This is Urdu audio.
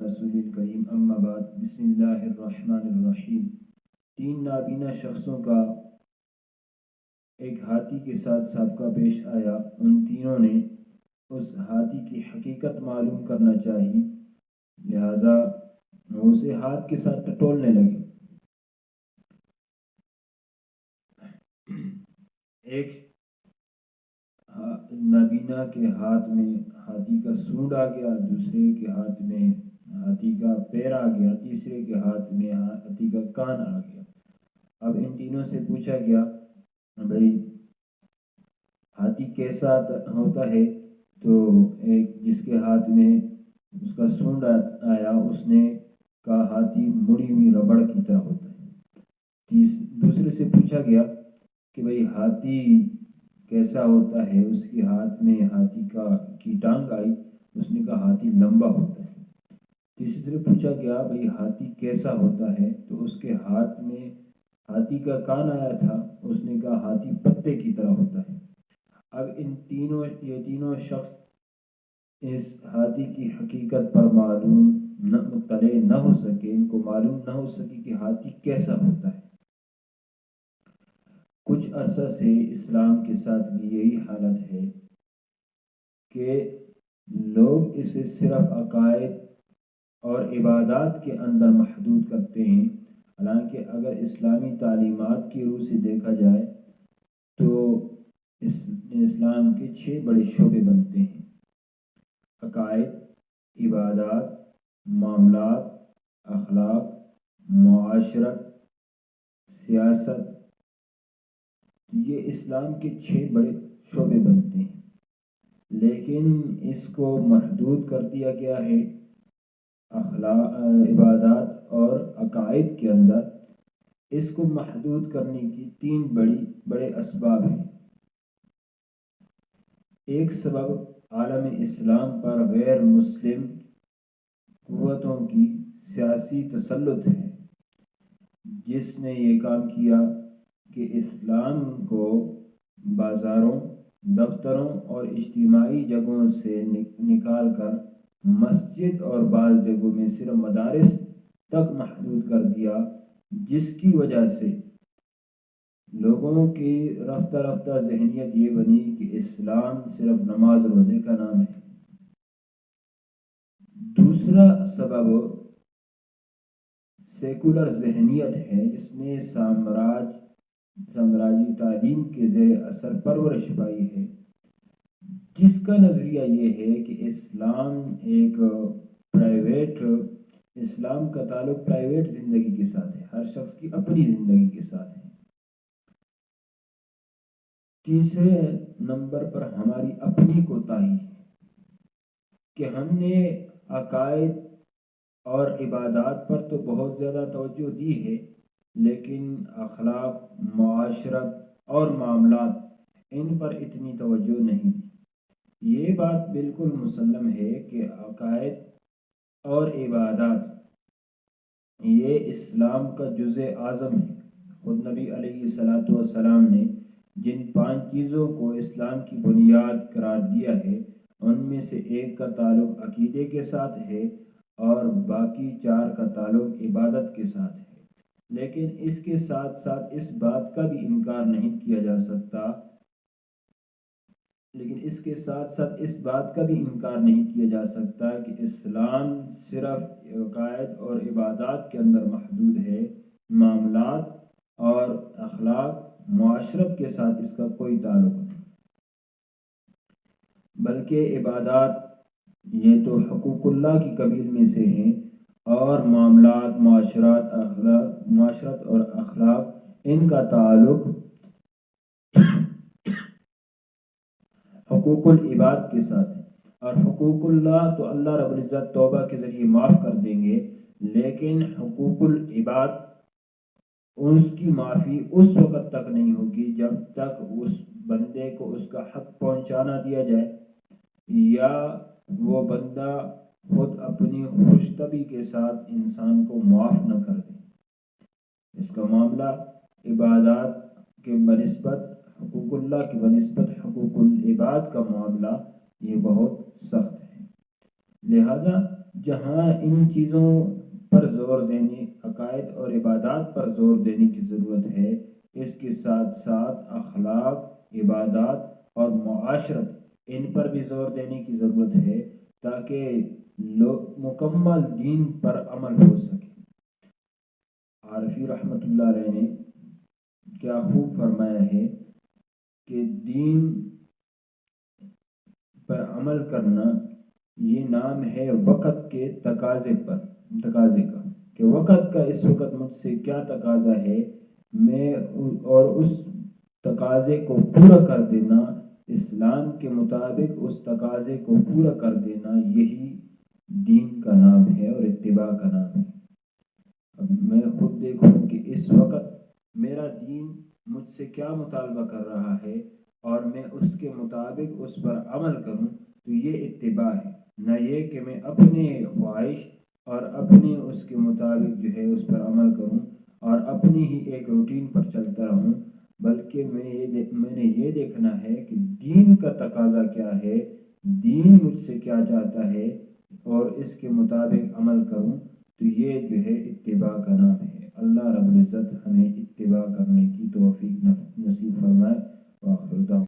رسول کریم اما بعد بسم اللہ الرحمن الرحیم۔ 3 نابینا شخصوں کا ایک ہاتھی کے ساتھ سابقہ پیش آیا۔ ان تینوں نے اس ہاتھی کی حقیقت معلوم کرنا چاہی، لہذا وہ اسے ہاتھ کے ساتھ ٹٹولنے لگے۔ ایک نابینا کے ہاتھ میں ہاتھی کا سونڈ آ گیا، دوسرے کے ہاتھ میں ہاتھی کا پیر آ گیا، تیسرے کے ہاتھ میں ہاتھی کا کان آ گیا۔ اب ان تینوں سے پوچھا گیا بھائی ہاتھی کیسا ہوتا ہے؟ تو ایک جس کے ہاتھ میں اس کا سونڈ آیا اس نے کہا ہاتھی مڑی ہوئی ربڑ کی طرح ہوتا ہے۔ دوسرے سے پوچھا گیا کہ بھئی ہاتھی کیسا ہوتا ہے؟ اس کے ہاتھ میں ہاتھی کی ٹانگ آئی، اس نے کہا ہاتھی لمبا ہوتا ہے۔ تیسرے سے پوچھا گیا بھئی ہاتھی کیسا ہوتا ہے؟ تو اس کے ہاتھ میں ہاتھی کا کان آیا تھا، اس نے کہا ہاتھی پتے کی طرح ہوتا ہے۔ اب یہ تینوں شخص اس ہاتھی کی حقیقت پر مطلع نہ ہو سکے، ان کو معلوم نہ ہو سکے کہ ہاتھی کیسا ہوتا ہے۔ کچھ عرصہ سے اسلام کے ساتھ بھی یہی حالت ہے کہ لوگ اسے صرف عقائد اور عبادات کے اندر محدود کرتے ہیں، حالانکہ اگر اسلامی تعلیمات کی روح سے دیکھا جائے تو اسلام کے 6 بڑے شعبے بنتے ہیں: عقائد، عبادات، معاملات، اخلاق، معاشرت، سیاست۔ یہ اسلام کے 6 بڑے شعبے بنتے ہیں، لیکن اس کو محدود کر دیا گیا ہے عبادات اور عقائد کے اندر۔ اس کو محدود کرنے کی 3 بڑے اسباب ہیں۔ ایک سبب عالم اسلام پر غیر مسلم قوتوں کی سیاسی تسلط ہے، جس نے یہ کام کیا کہ اسلام کو بازاروں، دفتروں اور اجتماعی جگہوں سے نکال کر مسجد اور بعض جگہوں میں صرف مدارس تک محدود کر دیا، جس کی وجہ سے لوگوں کی رفتہ رفتہ ذہنیت یہ بنی کہ اسلام صرف نماز روزے کا نام ہے۔ دوسرا سبب سیکولر ذہنیت ہے، جس نے سامراجی تعلیم کے زیر اثر پرورش پائی ہے، جس کا نظریہ یہ ہے کہ اسلام کا تعلق پرائیویٹ زندگی کے ساتھ ہے، ہر شخص کی اپنی زندگی کے ساتھ ہے۔ تیسرے نمبر پر ہماری اپنی کوتاہی ہے کہ ہم نے عقائد اور عبادات پر تو بہت زیادہ توجہ دی ہے، لیکن اخلاق، معاشرت اور معاملات ان پر اتنی توجہ نہیں دی۔ یہ بات بالکل مسلم ہے کہ عقائد اور عبادات یہ اسلام کا جزء اعظم ہے۔ خود نبی علیہ السلام نے جن 5 چیزوں کو اسلام کی بنیاد قرار دیا ہے، ان میں سے ایک کا تعلق عقیدے کے ساتھ ہے اور باقی 4 کا تعلق عبادت کے ساتھ ہے۔ لیکن اس کے ساتھ ساتھ اس بات کا بھی انکار نہیں کیا جا سکتا کہ اسلام صرف عقائد اور عبادات کے اندر محدود ہے، معاملات اور اخلاق، معاشرت کے ساتھ اس کا کوئی تعلق نہیں، بلکہ عبادات یہ تو حقوق اللہ کی قبیل میں سے ہیں، اور معاملات، معاشرت اور اخلاق ان کا تعلق حقوق العباد کے ساتھ ہے۔ اور حقوق اللہ تو اللہ رب العزت توبہ کے ذریعے معاف کر دیں گے، لیکن حقوق العباد اس کی معافی اس وقت تک نہیں ہوگی جب تک اس بندے کو اس کا حق پہنچانا دیا جائے، یا وہ بندہ خود اپنی خوش طبعی کے ساتھ انسان کو معاف نہ کر دے۔ اس کا معاملہ عبادات کے بنسبت حقوق اللہ کی بنسبت حقوق العباد کا معاملہ یہ بہت سخت ہے۔ لہذا جہاں ان چیزوں پر زور دینے، عقائد اور عبادات پر زور دینے کی ضرورت ہے، اس کے ساتھ ساتھ اخلاق، عبادات اور معاشرت، ان پر بھی زور دینے کی ضرورت ہے تاکہ لوگ مکمل دین پر عمل ہو سکے۔ عارفی رحمۃ اللہ علیہ نے کیا خوب فرمایا ہے کہ دین پر عمل کرنا یہ نام ہے وقت کے تقاضے کا، کہ وقت کا اس وقت مجھ سے کیا تقاضا ہے، میں اور اس تقاضے کو پورا کر دینا، اسلام کے مطابق اس تقاضے کو پورا کر دینا، یہی دین کا نام ہے اور اتباع کا نام ہے۔ اب میں خود دیکھوں کہ اس وقت میرا دین مجھ سے کیا مطالبہ کر رہا ہے اور میں اس کے مطابق اس پر عمل کروں، تو یہ اتباع ہے، نہ یہ کہ میں اپنے خواہش اور اپنے اس کے مطابق جو ہے اس پر عمل کروں اور اپنی ہی ایک روٹین پر چلتا رہوں، بلکہ میں نے یہ دیکھنا ہے کہ دین کا تقاضا کیا ہے، دین مجھ سے کیا چاہتا ہے اور اس کے مطابق عمل کروں، تو یہ جو ہے اتباع کا نام ہے۔ اللہ رب العزت ہمیں اتباع کرنے کی توفیق نصیب فرمائے۔ وآخر دعوانا